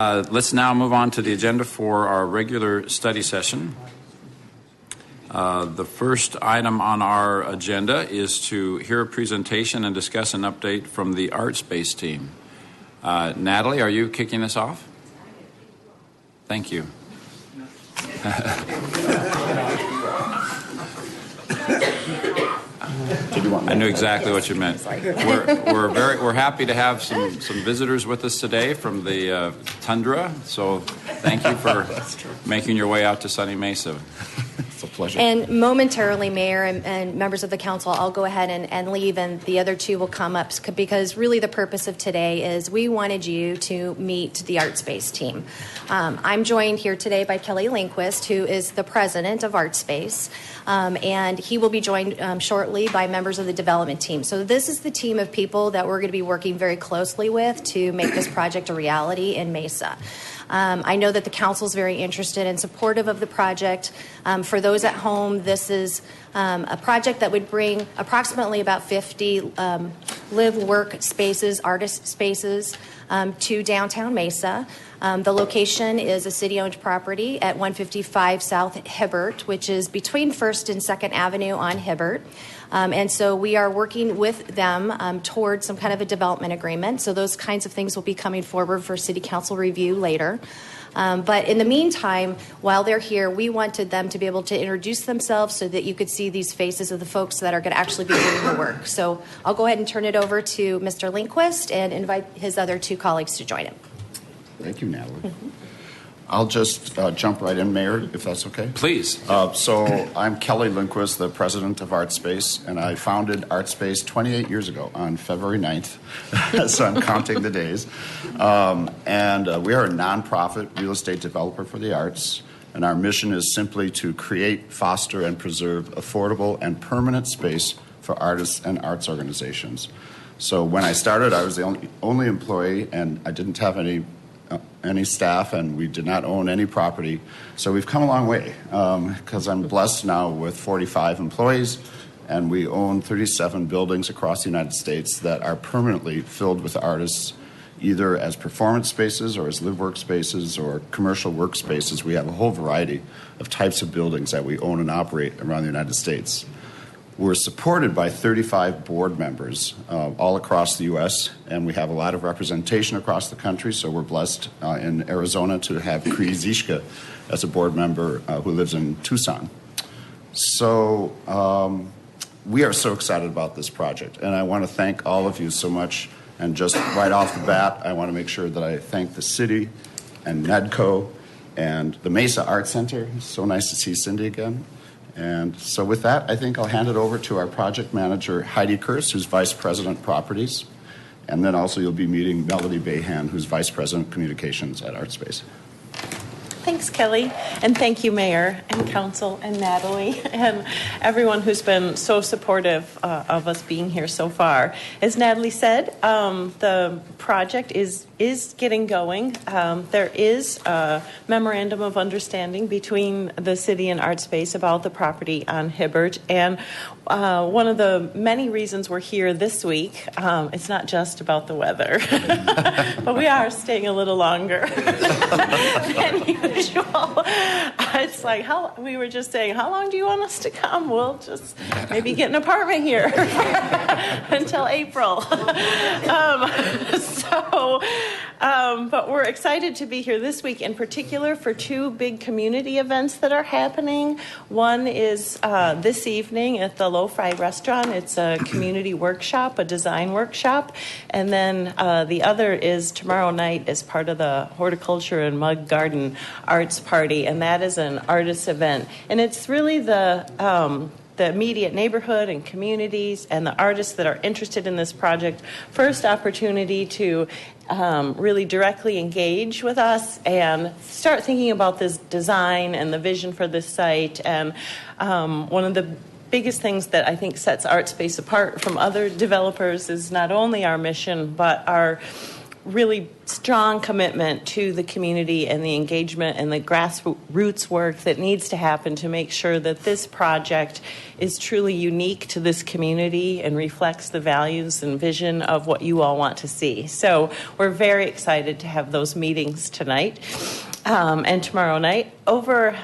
Let's now move on to the agenda for our regular study session. The first item on our agenda is to hear a presentation and discuss an update from the art space team. Natalie, are you kicking this off? Thank you. I knew exactly what you meant. We're happy to have some visitors with us today from the tundra. So thank you for making your way out to sunny Mesa. It's a pleasure. And momentarily, Mayor and members of the council, I'll go ahead and leave, and the other two will come up, because really the purpose of today is we wanted you to meet the art space team. I'm joined here today by Kelly Lindquist, who is the president of Art Space, and he will be joined shortly by members of the development team. So this is the team of people that we're going to be working very closely with to make this project a reality in Mesa. I know that the council is very interested and supportive of the project. For those at home, this is a project that would bring approximately about 50 live-work spaces, artist spaces, to downtown Mesa. The location is a city-owned property at 155 South Hibbert, which is between 1st and 2nd Avenue on Hibbert. And so we are working with them towards some kind of a development agreement. So those kinds of things will be coming forward for City Council review later. But in the meantime, while they're here, we wanted them to be able to introduce themselves so that you could see these faces of the folks that are going to actually be doing the work. So I'll go ahead and turn it over to Mr. Lindquist and invite his other two colleagues to join him. Thank you, Natalie. I'll just jump right in, Mayor, if that's okay. Please. So I'm Kelly Lindquist, the president of Art Space, and I founded Art Space 28 years ago on February 9th, so I'm counting the days. And we are a nonprofit real estate developer for the arts, and our mission is simply to create, foster, and preserve affordable and permanent space for artists and arts organizations. So when I started, I was the only employee, and I didn't have any staff, and we did not own any property. So we've come a long way, because I'm blessed now with 45 employees, and we own 37 buildings across the United States that are permanently filled with artists, either as performance spaces or as live workspaces or commercial workspaces. We have a whole variety of types of buildings that we own and operate around the United States. We're supported by 35 board members all across the U.S., and we have a lot of representation across the country, so we're blessed in Arizona to have Kree Zishka as a board member who lives in Tucson. So we are so excited about this project, and I want to thank all of you so much. And just right off the bat, I want to make sure that I thank the city and NEDCO and the Mesa Art Center. It's so nice to see Cindy again. And so with that, I think I'll hand it over to our project manager, Heidi Kurz, who's Vice President Properties. And then also you'll be meeting Melody Bayhan, who's Vice President Communications at ArtSpace. Thanks, Kelly. And thank you, Mayor and Council and Natalie and everyone who's been so supportive of us being here so far. As Natalie said, the project is getting going. There is a memorandum of understanding between the city and ArtSpace about the property on Hibbert. And one of the many reasons we're here this week, it's not just about the weather, but we are staying a little longer than usual. It's like, we were just saying, how long do you want us to come? We'll just maybe get an apartment here until April. But we're excited to be here this week, in particular for two big community events that are happening. One is this evening at the Lo-Fi Restaurant. It's a community workshop, a design workshop. And then the other is tomorrow night as part of the Horticulture and Mud Garden Arts Party, and that is an artist event. And it's really the immediate neighborhood and communities and the artists that are interested in this project first opportunity to really directly engage with us and start thinking about this design and the vision for this site. And one of the biggest things that I think sets ArtSpace apart from other developers is not only our mission, but our really strong commitment to the community and the engagement and the grassroots work that needs to happen to make sure that this project is truly unique to this community and reflects the values and vision of what you all want to see. So we're very excited to have those meetings tonight and tomorrow night. Over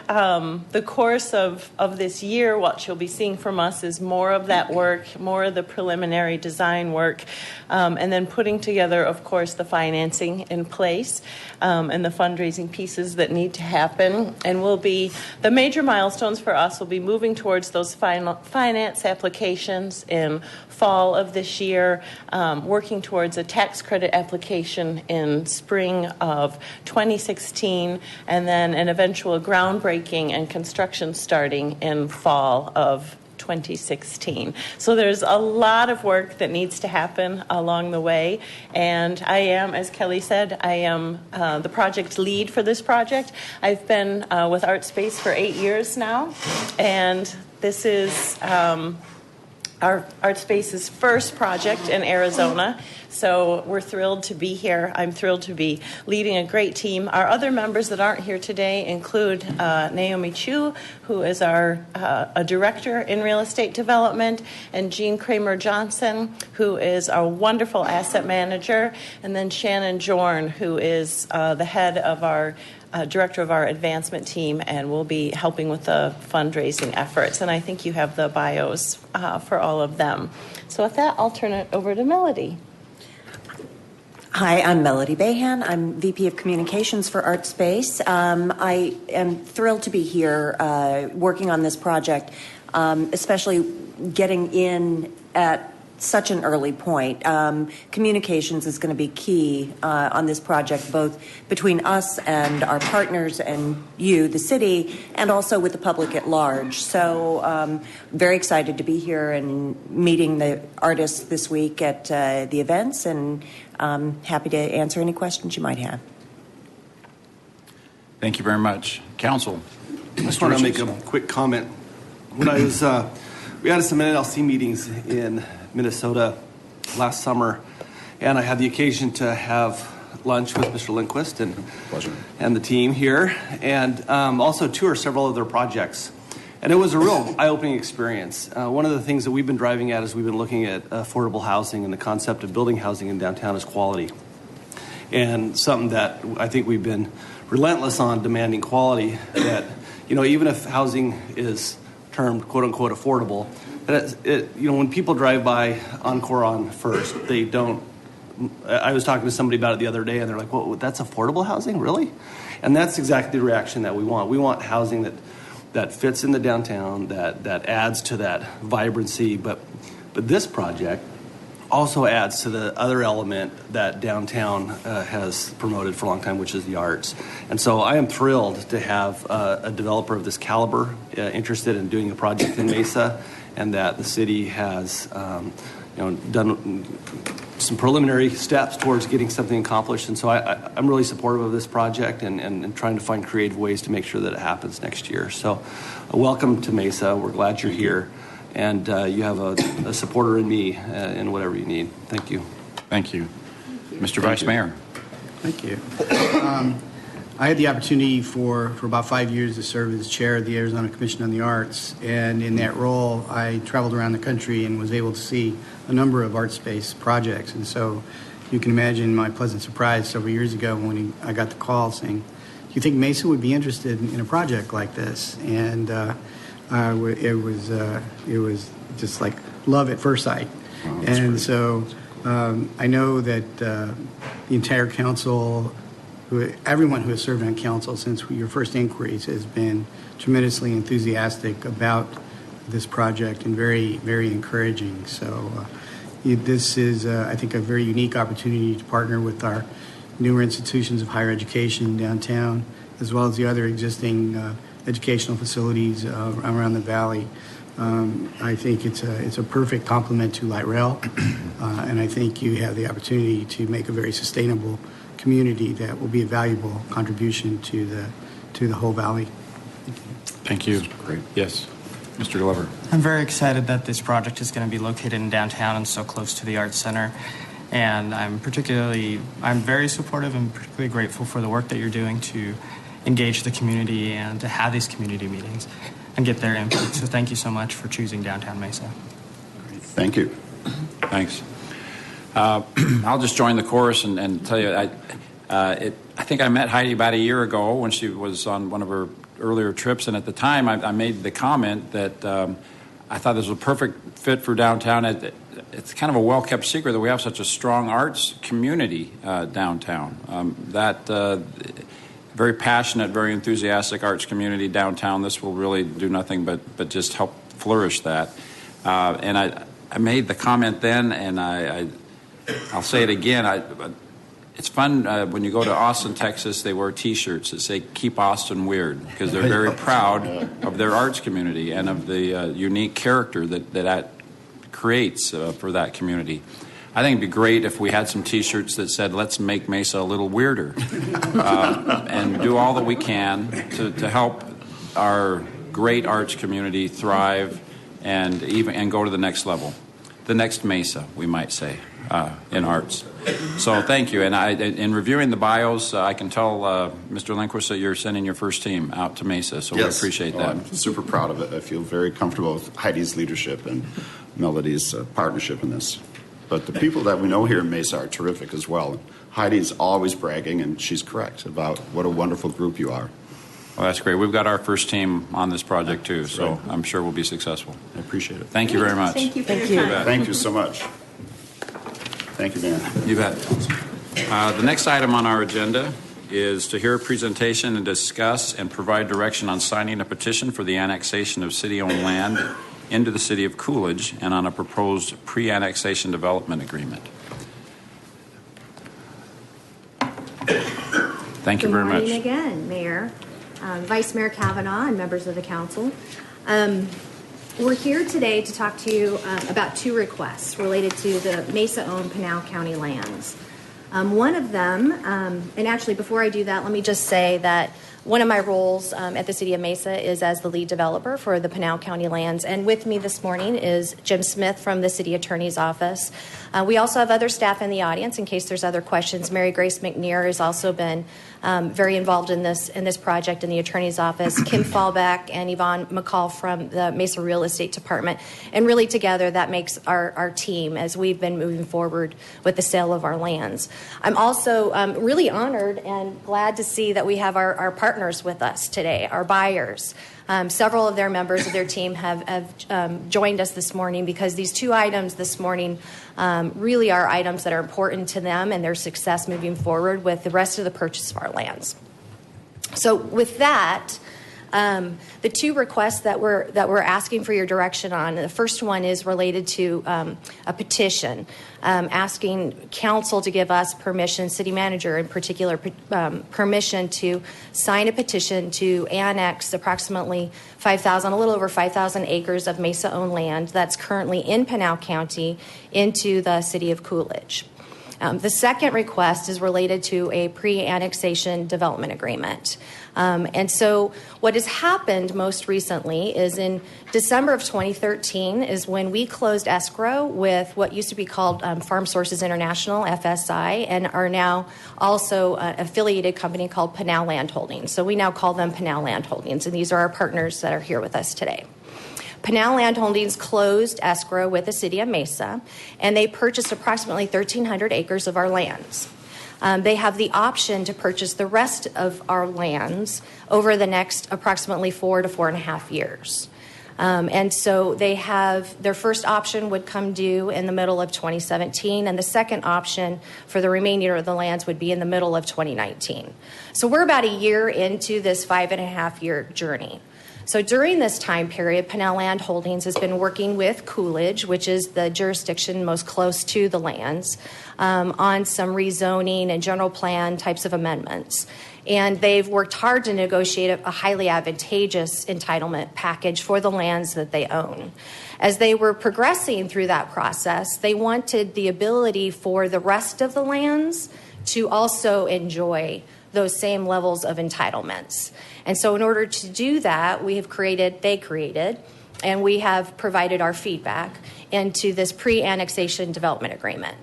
the course of this year, what you'll be seeing from us is more of that work, more of the preliminary design work, and then putting together, of course, the financing in place and the fundraising pieces that need to happen. And the major milestones for us will be moving towards those finance applications in fall of this year, working towards a tax credit application in spring of 2016, and then an eventual groundbreaking and construction starting in fall of 2016. So there's a lot of work that needs to happen along the way, and I am, as Kelly said, I am the project lead for this project. I've been with ArtSpace for 8 years now, and this is our ArtSpace's first project in Arizona. So we're thrilled to be here. I'm thrilled to be leading a great team. Our other members that aren't here today include Naomi Chu, who is our a director in real estate development, and Jean Kramer Johnson, who is our wonderful asset manager, and then Shannon Jorn, who is the head of our director of our advancement team, and will be helping with the fundraising efforts. And I think you have the bios for all of them. So with that, I'll turn it over to Melody. Hi, I'm Melody Bahan. I'm VP of Communications for ArtSpace. I am thrilled to be here working on this project, especially getting in at such an early point. Communications is going to be key on this project, both between us and our partners and you, the city, and also with the public at large. So very excited to be here and meeting the artists this week at the events, and happy to answer any questions you might have. Thank you very much. Council. I just want to make a quick comment. When I was, we had some NLC meetings in Minnesota last summer, and I had the occasion to have lunch with Mr. Lindquist and the team here, and also tour several of their projects. And it was a real eye-opening experience. One of the things that we've been driving at as we've been looking at affordable housing and the concept of building housing in downtown is quality. And something that I think we've been relentless on demanding quality, that, you know, even if housing is termed quote-unquote affordable, when people drive by Encore on First, they don't. I was talking to somebody about it the other day, and they're like, "Well, that's affordable housing, really?" And that's exactly the reaction that we want. We want housing that fits in the downtown, that adds to that vibrancy. But this project also adds to the other element that downtown has promoted for a long time, which is the arts. And so I am thrilled to have a developer of this caliber interested in doing a project in Mesa, and that the city has done some preliminary steps towards getting something accomplished. And so I'm really supportive of this project and trying to find creative ways to make sure that it happens next year. So welcome to Mesa. We're glad you're here. And you have a supporter in me in whatever you need. Thank you. Thank you. Mr. Vice Mayor. Thank you. I had the opportunity for about 5 years to serve as chair of the Arizona Commission on the Arts, and in that role I traveled around the country and was able to see a number of ArtSpace projects. And so you can imagine my pleasant surprise several years ago when I got the call saying, "Do you think Mesa would be interested in a project like this?" And it was just like love at first sight. Wow, and so I know that the entire council, everyone who has served on council since your first inquiries, has been tremendously enthusiastic about this project and very, very encouraging. So this is, I think, a very unique opportunity to partner with our newer institutions of higher education downtown, as well as the other existing educational facilities around the valley. I think it's a perfect complement to light rail, and I think you have the opportunity to make a very sustainable community that will be a valuable contribution to the whole valley. Thank you. Great. Yes, Mr. Glover. I'm very excited that this project is going to be located in downtown and so close to the Arts Center. And I'm very supportive and particularly grateful for the work that you're doing to engage the community and to have these community meetings and get their input. So thank you so much for choosing Downtown Mesa. Thank you. Thanks. I'll just join the chorus and tell you, I think I met Heidi about a year ago when she was on one of her earlier trips, and at the time I made the comment that I thought this was a perfect fit for downtown. It's kind of a well-kept secret that we have such a strong arts community downtown. Very passionate, very enthusiastic arts community downtown. This will really do nothing but just help flourish that. And I made the comment then, and I'll say it again. It's fun when you go to Austin, Texas, they wear T-shirts that say "Keep Austin Weird" because they're very proud of their arts community and of the unique character that creates for that community. I think it'd be great if we had some T-shirts that said "Let's make Mesa a little weirder," and do all that we can to help our great arts community thrive and go to the next level, the next Mesa, we might say, in arts. So thank you. And in reviewing the bios, I can tell Mr. Lindquist that you're sending your first team out to Mesa, so Yes. we appreciate that. I'm super proud of it. I feel very comfortable with Heidi's leadership and Melody's partnership in this. But the people that we know here in Mesa are terrific as well. Heidi's always bragging, and she's correct about what a wonderful group you are. Well, that's great. We've got our first team on this project, too, so right. I'm sure we'll be successful. I appreciate it. Thank you very much. Thank you for Thank your you. time. Thank you so much. Thank you, Dan. You bet. The next item on our agenda is to hear a presentation and discuss and provide direction on signing a petition for the annexation of city-owned land into the city of Coolidge and on a proposed pre-annexation development agreement. Thank you very much. Good morning again, Mayor, Vice Mayor Kavanaugh, and members of the council. We're here today to talk to you about two requests related to the Mesa-owned Pinal County lands. One of them, and actually before I do that, let me just say that one of my roles at the City of Mesa is as the lead developer for the Pinal County lands. And with me this morning is Jim Smith from the City Attorney's Office. We also have other staff in the audience in case there's other questions. Mary Grace McNear has also been very involved in this project in the Attorney's Office. Kim Fallback and Yvonne McCall from the Mesa Real Estate Department. And really together that makes our team as we've been moving forward with the sale of our lands. I'm also really honored and glad to see that we have our partners with us today, our buyers. Several of their members of their team have joined us this morning because these two items this morning really are items that are important to them and their success moving forward with the rest of the purchase of our lands. So with that, the two requests that we're asking for your direction on, the first one is related to a petition asking council to give us permission, city manager in particular, permission to sign a petition to annex approximately a little over 5,000 acres of Mesa-owned land that's currently in Pinal County into the city of Coolidge. The second request is related to a pre-annexation development agreement. And so what has happened most recently is in December of 2013 is when we closed escrow with what used to be called Farm Sources International, FSI, and are now also an affiliated company called Pinal Land Holdings. So we now call them Pinal Land Holdings, and these are our partners that are here with us today. Pinal Land Holdings closed escrow with the City of Mesa, and they purchased approximately 1,300 acres of our lands. They have the option to purchase the rest of our lands over the next approximately 4 to 4.5 years. And so they have their first option would come due in the middle of 2017, and the second option for the remainder of the lands would be in the middle of 2019. So we're about a year into this 5.5-year journey. So during this time period, Pinal Land Holdings has been working with Coolidge, which is the jurisdiction most close to the lands, on some rezoning and general plan types of amendments. And they've worked hard to negotiate a highly advantageous entitlement package for the lands that they own. As they were progressing through that process, they wanted the ability for the rest of the lands to also enjoy those same levels of entitlements. And so in order to do that, they created, and we have provided our feedback into this pre-annexation development agreement.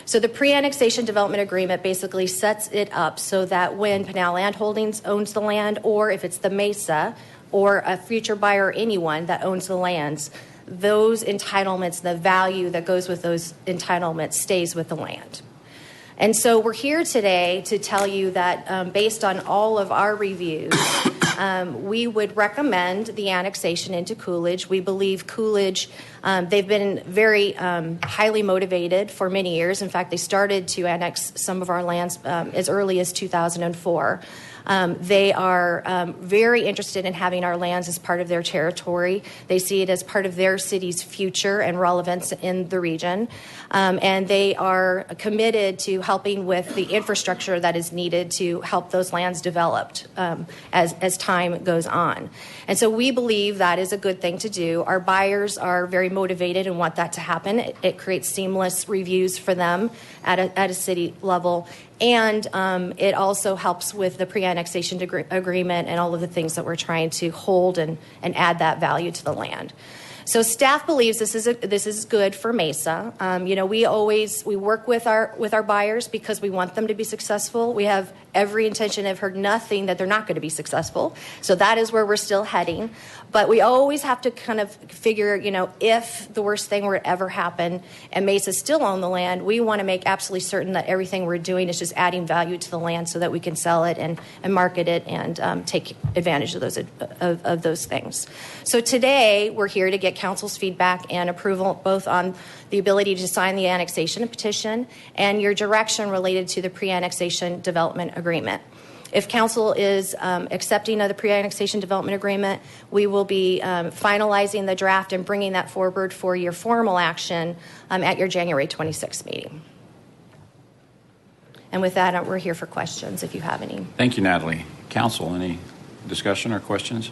So the pre-annexation development agreement basically sets it up so that when Pinal Land Holdings owns the land, or if it's the Mesa or a future buyer or anyone that owns the lands, those entitlements, the value that goes with those entitlements stays with the land. And so we're here today to tell you that based on all of our reviews, we would recommend the annexation into Coolidge. We believe Coolidge, they've been very highly motivated for many years. In fact, they started to annex some of our lands as early as 2004. They are very interested in having our lands as part of their territory. They see it as part of their city's future and relevance in the region. And they are committed to helping with the infrastructure that is needed to help those lands develop as time goes on. And so we believe that is a good thing to do. Our buyers are very motivated and want that to happen. It creates seamless reviews for them at a city level. And it also helps with the pre-annexation agreement and all of the things that we're trying to hold and add that value to the land. So staff believes this is good for Mesa. We work with our buyers because we want them to be successful. We have every intention. I've heard nothing that they're not going to be successful. So that is where we're still heading. But we always have to kind of figure, if the worst thing were to ever happen and Mesa still own the land, we want to make absolutely certain that everything we're doing is just adding value to the land so that we can sell it and market it and take advantage of those things. So today we're here to get council's feedback and approval both on the ability to sign the annexation petition and your direction related to the pre-annexation development agreement. If council is accepting of the pre-annexation development agreement, we will be finalizing the draft and bringing that forward for your formal action at your January 26th meeting. And with that, we're here for questions if you have any. Thank you, Natalie. Council, any discussion or questions?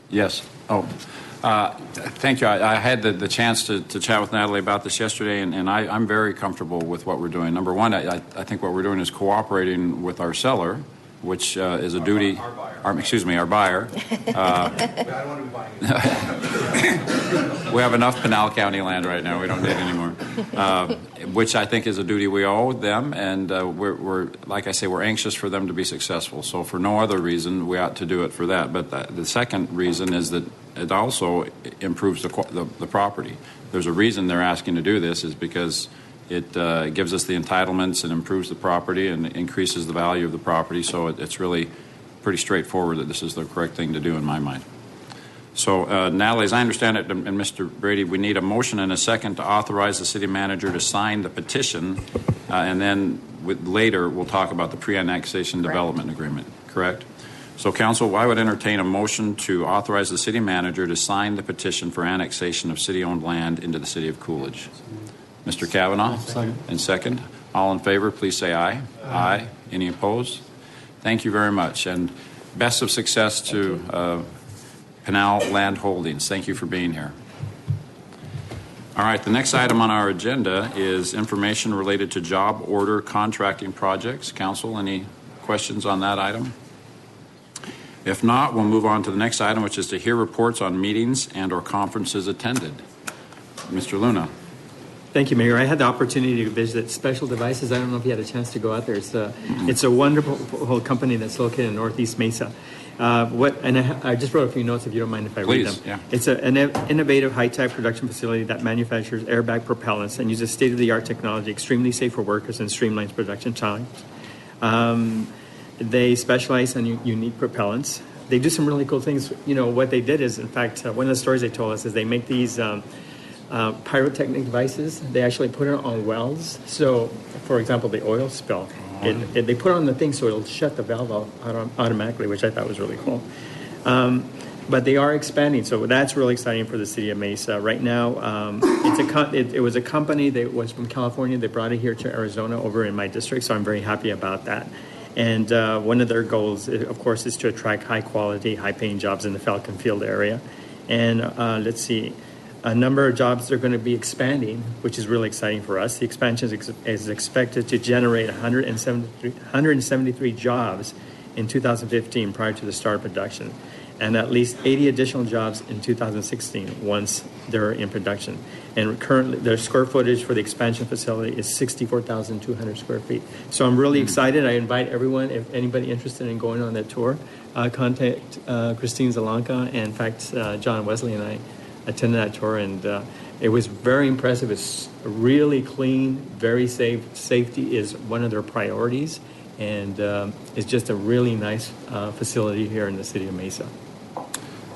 Yes. Thank you. I had the chance to chat with Natalie about this yesterday, and I'm very comfortable with what we're doing. Number one, I think what we're doing is cooperating with our seller, which is a duty. Our buyer. We have enough Pinal County land right now. We don't need any more. Which I think is a duty we owe them, and we're like I say, we're anxious for them to be successful. So for no other reason, we ought to do it for that. But the second reason is that it also improves the property. There's a reason they're asking to do this is because it gives us the entitlements and improves the property and increases the value of the property. So it's really pretty straightforward that this is the correct thing to do in my mind. So, Natalie, as I understand it, and Mr. Brady, we need a motion and a second to authorize the city manager to sign the petition, and then later we'll talk about the pre-annexation development agreement, correct? So, Council, I would entertain a motion to authorize the city manager to sign the petition for annexation of city-owned land into the city of Coolidge. Mr. Kavanaugh? Second. And second. All in favor, please say aye. Aye. Any opposed? Thank you very much, and best of success to Pinal Land Holdings. Thank you for being here. All right, the next item on our agenda is information related to job order contracting projects. Council, any questions on that item? If not, we'll move on to the next item, which is to hear reports on meetings and or conferences attended. Mr. Luna. Thank you, Mayor. I had the opportunity to visit Special Devices. I don't know if you had a chance to go out there. It's a wonderful company that's located in Northeast Mesa. I just wrote a few notes if you don't mind if I read them. Yeah. It's an innovative high-tech production facility that manufactures airbag propellants and uses state-of-the-art technology, extremely safe for workers, and streamlines production times. They specialize in unique propellants. They do some really cool things. What they did is, in fact, one of the stories they told us is they make these pyrotechnic devices. They actually put it on wells. So, for example, the oil spill, they put it on the thing so it'll shut the valve automatically, which I thought was really cool. But they are expanding, so that's really exciting for the city of Mesa. Right now, it was a company that was from California. They brought it here to Arizona over in my district, so I'm very happy about that. And one of their goals, of course, is to attract high-quality, high-paying jobs in the Falcon Field area. And let's see. A number of jobs are going to be expanding, which is really exciting for us. The expansion is expected to generate 173 jobs in 2015 prior to the start of production. and at least 80 additional jobs in 2016 once they're in production. And currently, their square footage for the expansion facility is 64,200 square feet. So I'm really excited. I invite everyone, if anybody interested in going on that tour, contact Christine Zalanka. And in fact, John Wesley and I attended that tour, and it was very impressive. It's really clean, very safe. Safety is one of their priorities, and it's just a really nice facility here in the city of Mesa.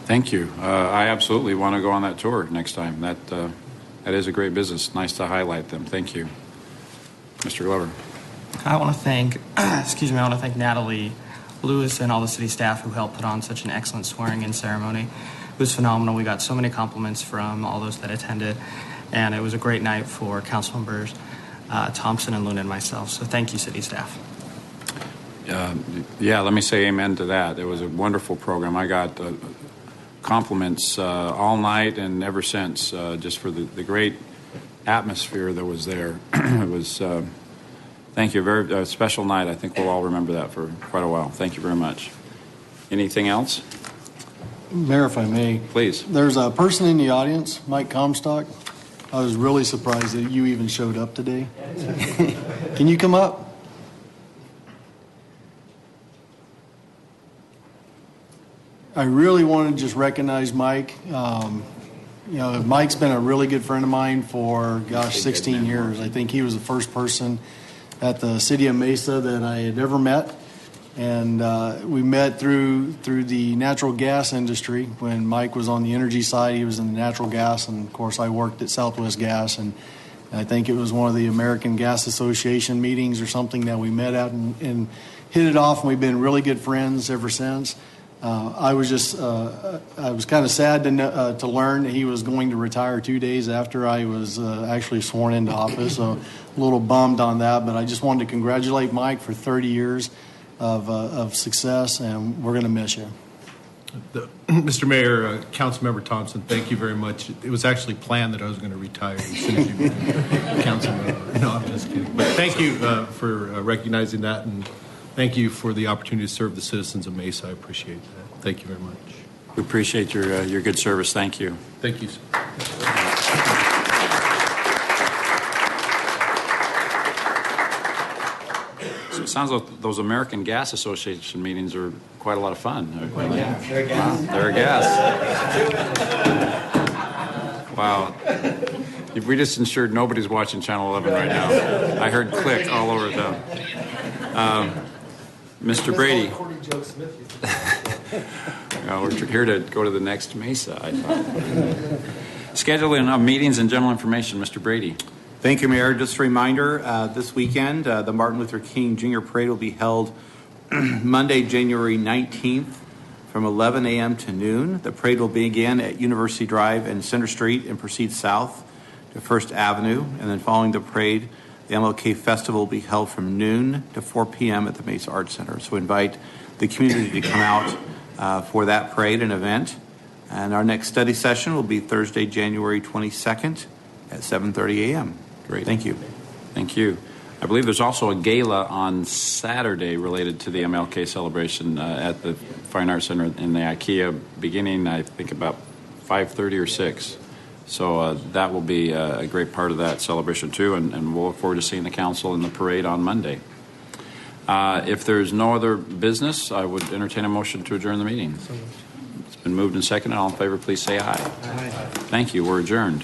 Thank you. I absolutely want to go on that tour next time. That is a great business. Nice to highlight them. Thank you. Mr. Glover. I want to thank, I want to thank Natalie, Lewis, and all the city staff who helped put on such an excellent swearing-in ceremony. It was phenomenal. We got so many compliments from all those that attended, and it was a great night for council members Thompson and Luna and myself. So thank you, city staff. Yeah, let me say amen to that. It was a wonderful program. I got compliments all night and ever since, just for the great atmosphere that was there. It was, thank you, a very special night. I think we'll all remember that for quite a while. Thank you very much. Anything else? Mayor, if I may. Please. There's a person in the audience, Mike Comstock. I was really surprised that you even showed up today. Can you come up? I really want to just recognize Mike. Mike's been a really good friend of mine for, 16 years. I think he was the first person at the city of Mesa that I had ever met. And we met through the natural gas industry. When Mike was on the energy side, he was in the natural gas. And, of course, I worked at Southwest Gas. And I think it was one of the American Gas Association meetings or something that we met at and hit it off. And we've been really good friends ever since. I was kind of sad to learn that he was going to retire 2 days after I was actually sworn into office. So a little bummed on that. But I just wanted to congratulate Mike for 30 years of success, and we're going to miss you. Mr. Mayor, Councilmember Thompson, thank you very much. It was actually planned that I was going to retire as soon as you became Councilmember. No, I'm just kidding. But thank you for recognizing that, and thank you for the opportunity to serve the citizens of Mesa. I appreciate that. Thank you very much. We appreciate your good service. Thank you. Thank you, sir. So it sounds like those American Gas Association meetings are quite a lot of fun. Yeah, they're a gas. Wow, they're a gas. Wow. If we just ensured nobody's watching Channel 11 right now. I heard click all over town. Mr. Brady. We're here to go to the next Mesa, I thought. Scheduling of meetings and general information, Mr. Brady. Thank you, Mayor. Just a reminder, this weekend, the Martin Luther King Jr. Parade will be held Monday, January 19th from 11 a.m. to noon. The parade will begin at University Drive and Center Street and proceed south to First Avenue. And then following the parade, the MLK Festival will be held from noon to 4 p.m. at the Mesa Arts Center. So invite the community to come out for that parade and event. And our next study session will be Thursday, January 22nd at 7:30 a.m. Great. Thank you. Thank you. I believe there's also a gala on Saturday related to the MLK celebration at the Fine Arts Center in the IKEA, beginning, I think, about 5:30 or 6. So that will be a great part of that celebration, too, and we'll look forward to seeing the council in the parade on Monday. If there's no other business, I would entertain a motion to adjourn the meeting. It's been moved and seconded. All in favor, please say aye. Aye. Thank you. We're adjourned.